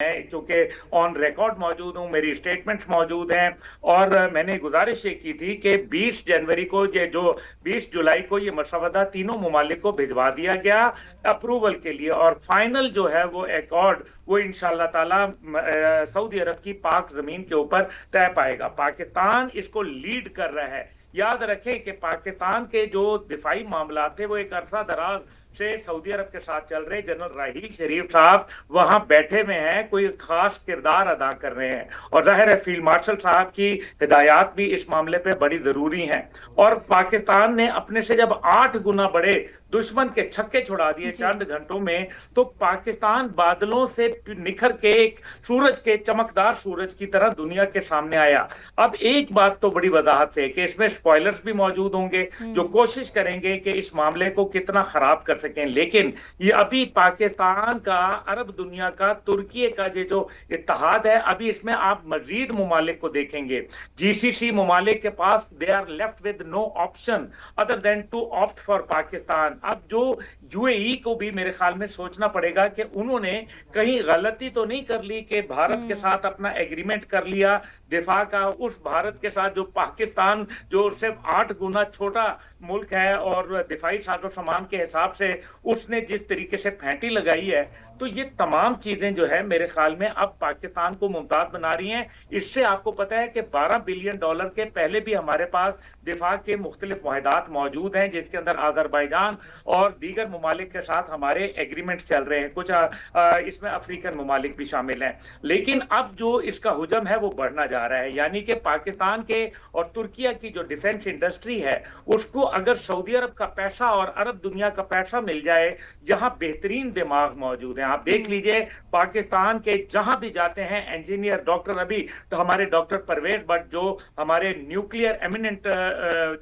क्योंकि on record मौजूद हूं, मेरी स्टेटमेंट्स मौजूद हैं। और मैंने गुजारिश ये की थी कि 20 जनवरी को ये जो 20 जुलाई को ये मसवदा तीनों ममालिक को भिजवा दिया गया अप्रूवल के लिए, और फाइनल जो है वो एकॉर्ड वो इंशाल्लाह ताला सऊदी अरब की पाक जमीन के ऊपर तय पाएगा। पाकिस्तान इसको लीड कर रहा है। याद रखें कि पाकिस्तान के जो दिफाई मामला थे वो एक अरसा दराज से सऊदी अरब के साथ चल रहे। जनरल राहील शरीफ साहब वहां बैठे हुए हैं, कोई खास किरदार अदा कर रहे हैं, और जाहिर है फील्ड मार्शल साहब की हिदायत भी इस मामले पे बड़ी जरूरी है। और पाकिस्तान ने अपने से जब 8 गुना बड़े दुश्मन के छक्के छुड़ा दिए चंद घंटों में, तो पाकिस्तान बादलों से निखर के एक सूरज के चमकदार सूरज की तरह दुनिया के सामने आया। अब एक बात तो बड़ी वजाहत है कि इसमें स्पॉयलर्स भी मौजूद होंगे जो कोशिश करेंगे कि इस मामले को कितना खराब कर सकें, लेकिन ये अभी पाकिस्तान का, अरब दुनिया का, तुर्की का ये जो इत्तेहाद है, अभी इसमें आप मजीद ममालिक को देखेंगे। जीसीसी ममालिक के पास they are left with no option other than to opt for Pakistan. अब जो यूएई को भी मेरे ख्याल में सोचना पड़ेगा कि उन्होंने कहीं गलती तो नहीं कर ली कि भारत के साथ अपना एग्रीमेंट कर लिया दिफा का, उस भारत के साथ जो पाकिस्तान जो सिर्फ 8 गुना छोटा मुल्क है और दिफाई साजो सामान के हिसाब से उसने जिस तरीके से फैंटी लगाई है, तो ये तमाम चीजें जो है मेरे ख्याल में अब पाकिस्तान को मुमताज बना रही हैं। इससे आपको पता है कि $12 बिलियन के पहले भी हमारे पास दिफा के मुख्तलिफ मुआहदात मौजूद हैं, जिसके अंदर आज़रबाईजान और दीगर ममालिक के साथ हमारे एग्रीमेंट चल रहे हैं। कुछ इसमें अफ्रीकन ममालिक भी शामिल हैं। लेकिन अब जो इसका हुजम है वो बढ़ना जा रहा है, यानी कि पाकिस्तान के और तुर्किया की जो डिफेंस इंडस्ट्री है उसको अगर सऊदी अरब का पैसा और अरब दुनिया का पैसा मिल जाए, यहाँ बेहतरीन दिमाग मौजूद हैं। आप देख लीजिए पाकिस्तान के जहां भी जाते हैं इंजीनियर, डॉक्टर, अभी तो हमारे डॉक्टर परवेज भट्ट जो हमारे न्यूक्लियर एमिनेंट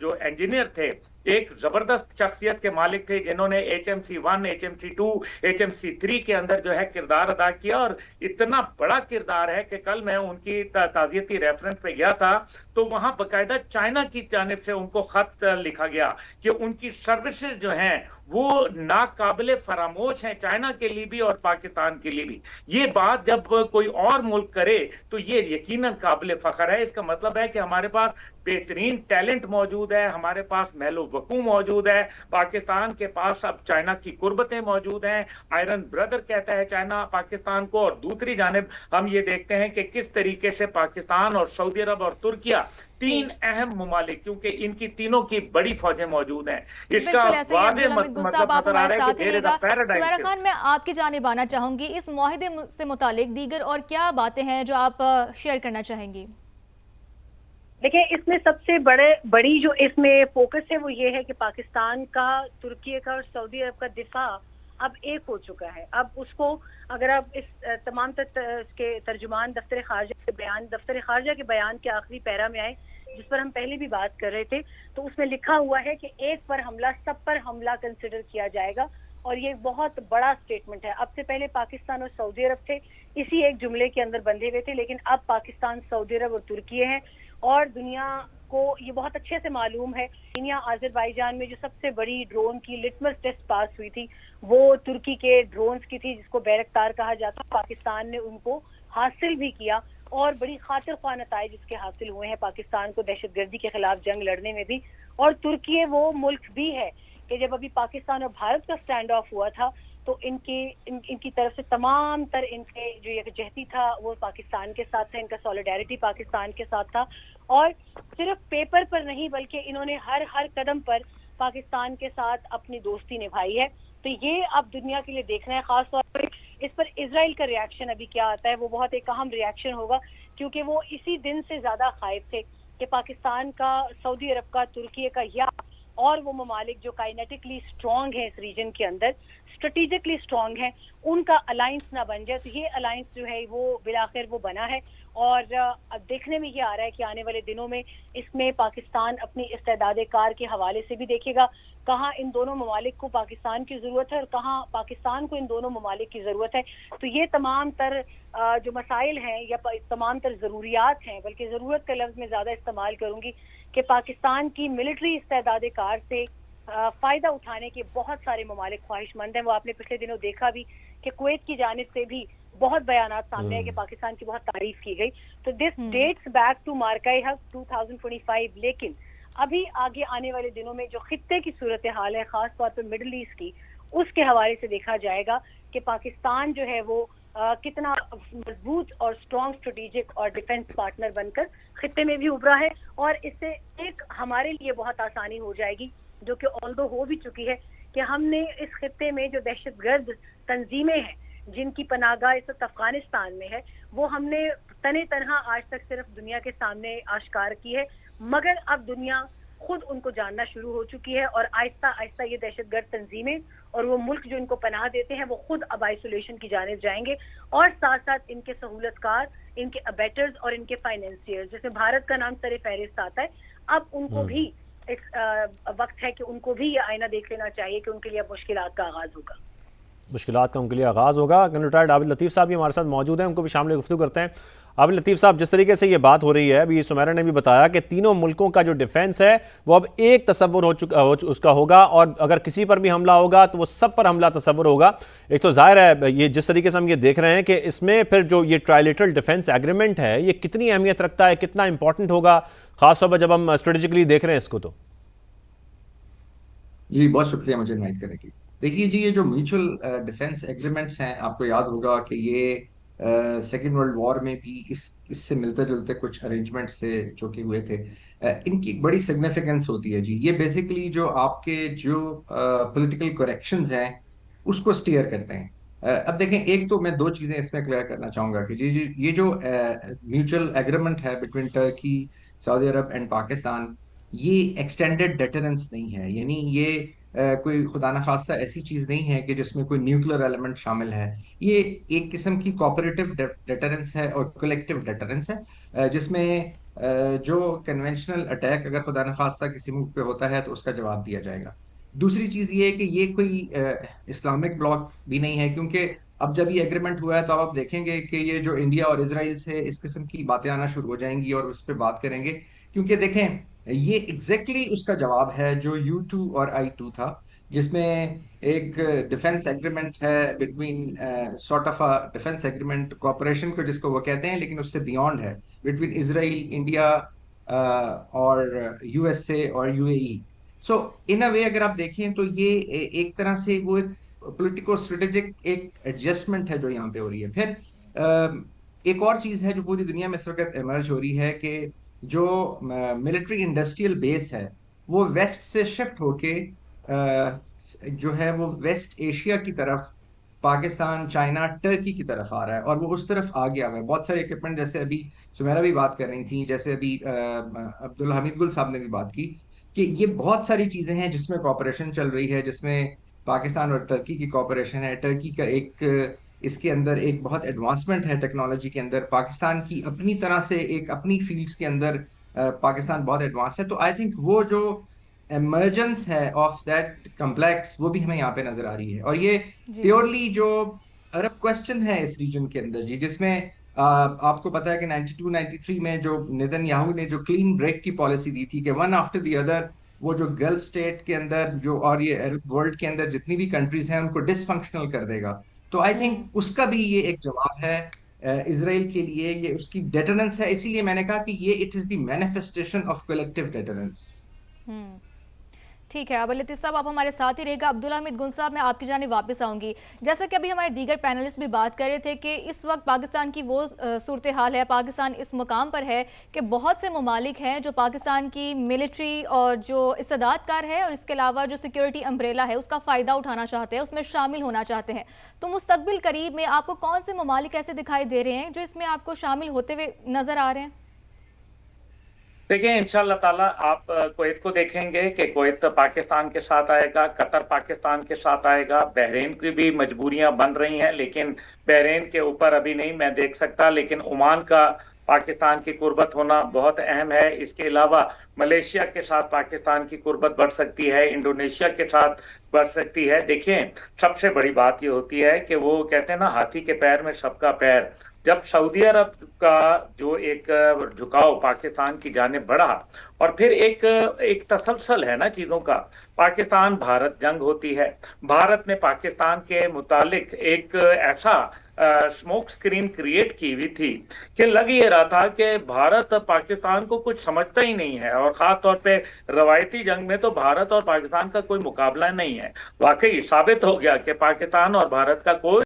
जो इंजीनियर थे, एक जबरदस्त शख्सियत के मालिक थे, जिन्होंने HMC 1, HMC 2, HMC 3 के अंदर जो है किरदार अदा किया, और इतना बड़ा किरदार है कि कल मैं उनकी ताज़ियती रेफरेंस पे गया था तो वहां बकायदा चाइना की जानिब से उनको खत लिखा गया कि उनकी सर्विसेज जो हैं वो नाकाबिले फरामोश हैं, चाइना के लिए भी और पाकिस्तान के लिए भी। ये बात जब कोई और मुल्क करे तो ये यकीनन काबिले फख्र है। इसका मतलब है कि हमारे पास बेहतरीन टैलेंट मौजूद है, हमारे पास महलो वकू मौजूद है, पाकिस्तान के पास अब चाइना की कुर्बतें मौजूद हैं, आयरन ब्रदर कहता है चाइना पाकिस्तान को। और दूसरी जानिब हम ये देखते हैं कि किस तरीके से पाकिस्तान और सऊदी अरब और तुर्किया, 3 अहम ममालिक, क्योंकि इनकी तीनों की बड़ी फौजें मौजूद हैं। इसका मतलब नजर आ रहा है कि सुमेरा खान, मैं आपकी जानिब आना चाहूंगी, इस मुआहिदे से मुतालिक दीगर और क्या बातें हैं जो आप शेयर करना चाहेंगी? देखिए, इसमें सबसे बड़ी जो इसमें फोकस है वो ये है कि पाकिस्तान का, तुर्की का और सऊदी अरब का दिफा अब एक हो चुका है। अब उसको अगर आप इस तमाम के तर्जुमान दफ्तर खारजा के बयान के आखिरी पैरा में आए, जिस पर हम पहले भी बात कर रहे थे, तो उसमें लिखा हुआ है कि एक पर हमला सब पर हमला कंसिडर किया जाएगा, और ये बहुत बड़ा स्टेटमेंट है। अब से पहले पाकिस्तान और सऊदी अरब थे, इसी एक जुमले के अंदर बंधे हुए थे, लेकिन अब पाकिस्तान, सऊदी अरब और तुर्की हैं। और दुनिया को ये बहुत अच्छे से मालूम है, दुनिया आज़रबाईजान में जो सबसे बड़ी ड्रोन की लिटमस टेस्ट पास हुई थी वो तुर्की के ड्रोन्स की थी, जिसको बैरक्तार कहा जाता है। पाकिस्तान ने उनको हासिल भी किया और बड़ी खातिर ख्वाह नताइज इसके हासिल हुए हैं पाकिस्तान को दहशतगर्दी के खिलाफ जंग लड़ने में भी। और तुर्की वो मुल्क भी है कि जब अभी पाकिस्तान और भारत का स्टैंड ऑफ हुआ था तो इनकी तरफ से तमाम तर इनके जो यकजहती था वो पाकिस्तान के साथ था, इनका सॉलिडारिटी पाकिस्तान के साथ था। और सिर्फ पेपर पर नहीं बल्कि इन्होंने हर कदम पर पाकिस्तान के साथ अपनी दोस्ती निभाई है। तो ये अब दुनिया के लिए देखना है। खास तौर पर इस पर इजराइल का रिएक्शन अभी क्या आता है, वो बहुत एक अहम रिएक्शन होगा, क्योंकि वो इसी दिन से ज्यादा खाइफ थे कि पाकिस्तान का, सऊदी अरब का, तुर्की का या और वो ममालिक जो काइनेटिकली स्ट्रॉन्ग है इस रीजन के अंदर, स्ट्रेटेजिकली स्ट्रॉन्ग है, उनका अलायंस ना बन जाए। तो ये अलायंस जो है वो बिलाखिर वो बना है, और अब देखने में ये आ रहा है कि आने वाले दिनों में इसमें पाकिस्तान अपनी इस्तेदाद कार के हवाले से भी देखेगा कहाँ इन दोनों ममालिक को पाकिस्तान की ज़रूरत है और कहाँ पाकिस्तान को इन दोनों ममालिक की ज़रूरत है। तो ये तमाम तर जो मसाइल हैं या तमाम तर ज़रूरियात हैं, बल्कि ज़रूरत का लफ्ज़ मैं ज़्यादा इस्तेमाल करूँगी, कि पाकिस्तान की मिलिट्री इस्तेदाद कार से फ़ायदा उठाने के बहुत सारे ममालिक ख्वाहिशमंद हैं। वो आपने पिछले दिनों देखा भी कि कुवैत की जानिब से भी बहुत बयानात सामने आए कि पाकिस्तान की बहुत तारीफ की गई. तो दिस डेट्स बैक टू मार्काई हक 2025. लेकिन अभी आगे आने वाले दिनों में जो खित्ते की सूरत हाल है, खास तौर पर मिडिल ईस्ट की, उसके हवाले से देखा जाएगा कि पाकिस्तान जो है वो कितना मजबूत और स्ट्रॉन्ग स्ट्रेटेजिक और डिफेंस पार्टनर बनकर खित्ते में भी उभरा है. और इससे एक हमारे लिए बहुत आसानी हो जाएगी, जो कि ऑल्दो हो भी चुकी है, कि हमने इस खित्ते में जो दहशतगर्द तंजीमें हैं जिनकी पनाहगाह इस वक्त अफगानिस्तान में है, वो हमने तने तनहा आज तक सिर्फ दुनिया के सामने आश्कार की है, मगर अब दुनिया खुद उनको जानना शुरू हो चुकी है और आहिस्ता आहिस्ता ये दहशतगर्द तंजीमें और वो मुल्क जो इनको पनाह देते हैं वो खुद अब आइसोलेशन की जानिब जाएंगे. और साथ साथ इनके सहूलतकार, इनके अबेटर्स और इनके फाइनेंसियर्स, जिसमें भारत का नाम सर फहरिस्त आता है, अब उनको भी एक वक्त है कि उनको भी ये आईना देख लेना चाहिए कि उनके लिए अब मुश्किलात का आगाज होगा. मुश्किलात का उनके लिए आगाज़ होगा. रिटायर्ड आबिद लतीफ़ साहब भी हमारे साथ मौजूद हैं, उनको भी शामिल गुफ्तगू करते हैं. आबिद लतीफ़ साहब, जिस तरीके से ये बात हो रही है, अभी सुमेरा ने भी बताया कि तीनों मुल्कों का जो डिफेंस है वो अब एक तसव्वुर उसका होगा, और अगर किसी पर भी हमला होगा तो वो सब पर हमला तसव्वुर होगा. एक तो जाहिर है ये जिस तरीके से हम ये देख रहे हैं कि इसमें फिर जो ये ट्राइलेटरल डिफेंस एग्रीमेंट है ये कितनी अहमियत रखता है, कितना इंपॉर्टेंट होगा, खासतौर पर जब हम स्ट्रेटेजिकली देख रहे हैं इसको. तो जी बहुत शुक्रिया मुझे इनवाइट करने की. देखिए जी, ये जो म्यूचुअल डिफेंस एग्रीमेंट्स हैं, आपको याद होगा कि ये सेकेंड वर्ल्ड वॉर में भी इससे मिलते जुलते कुछ अरेंजमेंट्स थे जो कि हुए थे. इनकी बड़ी सिग्निफिकेंस होती है जी. ये बेसिकली जो आपके जो पॉलिटिकल करेक्शंस हैं उसको स्टीयर करते हैं. अब देखें, एक तो मैं दो चीजें इसमें क्लियर करना चाहूंगा कि जी ये जो म्यूचुअल एग्रीमेंट है between Turkey, Saudi Arab and Pakistan, ये एक्सटेंडेड डेटरेंस नहीं है. यानी ये कोई खुदा न खास्ता ऐसी चीज नहीं है कि जिसमें कोई न्यूक्लियर एलिमेंट शामिल है. ये एक किस्म की कोऑपरेटिव डेटरेंस है और कलेक्टिव डेटरेंस है, जिसमें जो कन्वेंशनल अटैक अगर खुदा न खास्ता किसी मुल्क पे होता है तो उसका जवाब दिया जाएगा. दूसरी चीज ये है कि ये कोई इस्लामिक ब्लॉक भी नहीं है, क्योंकि अब जब ये एग्रीमेंट हुआ है तो अब आप देखेंगे कि ये जो इंडिया और इसराइल से इस किस्म की बातें आना शुरू हो जाएंगी और उस पर बात करेंगे. क्योंकि देखें, ये एग्जैक्टली उसका जवाब है जो U2 और I2 था, जिसमें एक डिफेंस एग्रीमेंट है between sort of a defence agreement cooperation को जिसको वो कहते हैं, लेकिन उससे बियॉन्ड है, बिटवीन इसराइल, इंडिया और USA और UAE. सो इन अ वे अगर आप देखें तो ये एक तरह से वो एक पॉलिटिको स्ट्रेटेजिक एक एडजस्टमेंट है जो यहाँ पे हो रही है. फिर एक और चीज है जो पूरी दुनिया में इस वक्त इमर्ज हो रही है कि जो मिलिट्री इंडस्ट्रियल बेस है वो वेस्ट से शिफ्ट होके जो है वो वेस्ट एशिया की तरफ, पाकिस्तान, चाइना, टर्की की तरफ आ रहा है, और वो उस तरफ आ गया हुआ है. बहुत सारे इक्विपमेंट, जैसे अभी सुमेरा भी बात कर रही थी, जैसे अभी अब्दुल हमीद गुल साहब ने भी बात की कि ये बहुत सारी चीजें हैं जिसमें कॉपरेशन चल रही है, जिसमें पाकिस्तान और टर्की की कॉपरेशन है. टर्की का एक इसके अंदर एक बहुत एडवांसमेंट है टेक्नोलॉजी के अंदर. पाकिस्तान की अपनी तरह से एक अपनी फील्ड्स के अंदर पाकिस्तान बहुत एडवांस है. तो आई थिंक वो जो एमर्जेंस है ऑफ दैट कम्प्लेक्स वो भी हमें यहाँ पे नजर आ रही है. और ये प्योरली जो अरब क्वेश्चन है इस रीजन के अंदर जी, जिसमें आपको पता है कि 92-93 में जो नेतन्याहू ने जो क्लीन ब्रेक की पॉलिसी दी थी कि वन आफ्टर द अदर वो जो गल्फ स्टेट के अंदर जो और ये अरब वर्ल्ड के अंदर जितनी भी कंट्रीज हैं उनको डिसफंक्शनल कर देगा. तो आई थिंक उसका भी ये एक जवाब है इजराइल के लिए. ये उसकी डेटरेंस है. इसीलिए मैंने कहा कि ये it is the manifestation of collective deterrence. ठीक है आबिद लतीफ़ साहब, आप हमारे साथ ही रहेगा. अब्दुल हमीद गुल साहब, मैं आपकी जानिब वापस आऊँगी. जैसा कि अभी हमारे दीगर पैनलिस्ट भी बात कर रहे थे कि इस वक्त पाकिस्तान की वो सूरत हाल है, पाकिस्तान इस मुकाम पर है कि बहुत से ममालिक हैं जो पाकिस्तान की मिलिट्री और जो इस्तेदादकार है और इसके अलावा जो सिक्योरिटी अम्ब्रेला है उसका फ़ायदा उठाना चाहते हैं, उसमें शामिल होना चाहते हैं. तो मुस्तकबिल करीब में आपको कौन से ममालिक ऐसे दिखाई दे रहे हैं जो इसमें आपको शामिल होते हुए नज़र आ रहे हैं? देखिए, इंशाअल्लाह ताला आप कुवैत को देखेंगे कि कुवैत पाकिस्तान के साथ आएगा, कतर पाकिस्तान के साथ आएगा. बहरीन की भी मजबूरियां बन रही हैं, लेकिन बहरीन के ऊपर अभी नहीं मैं देख सकता. लेकिन ओमान का पाकिस्तान की कुर्बत होना बहुत अहम है. इसके अलावा मलेशिया के साथ पाकिस्तान की कुर्बत बढ़ सकती है, इंडोनेशिया के साथ बढ़ सकती है. देखिए, सबसे बड़ी बात ये होती है कि वो कहते हैं ना, हाथी के पैर में सबका पैर. जब सऊदी अरब का जो एक झुकाव पाकिस्तान की जानिब बढ़ा और फिर एक तसलसल है ना चीजों का, पाकिस्तान भारत जंग होती है, भारत ने पाकिस्तान के मुतालिक एक ऐसा स्मोक स्क्रीन क्रिएट की हुई थी कि लग ये रहा था कि भारत पाकिस्तान को कुछ समझता ही नहीं है, और खास तौर पे रवायती जंग में तो भारत और पाकिस्तान का कोई मुकाबला नहीं है। वाकई साबित हो गया कि पाकिस्तान और भारत का कोई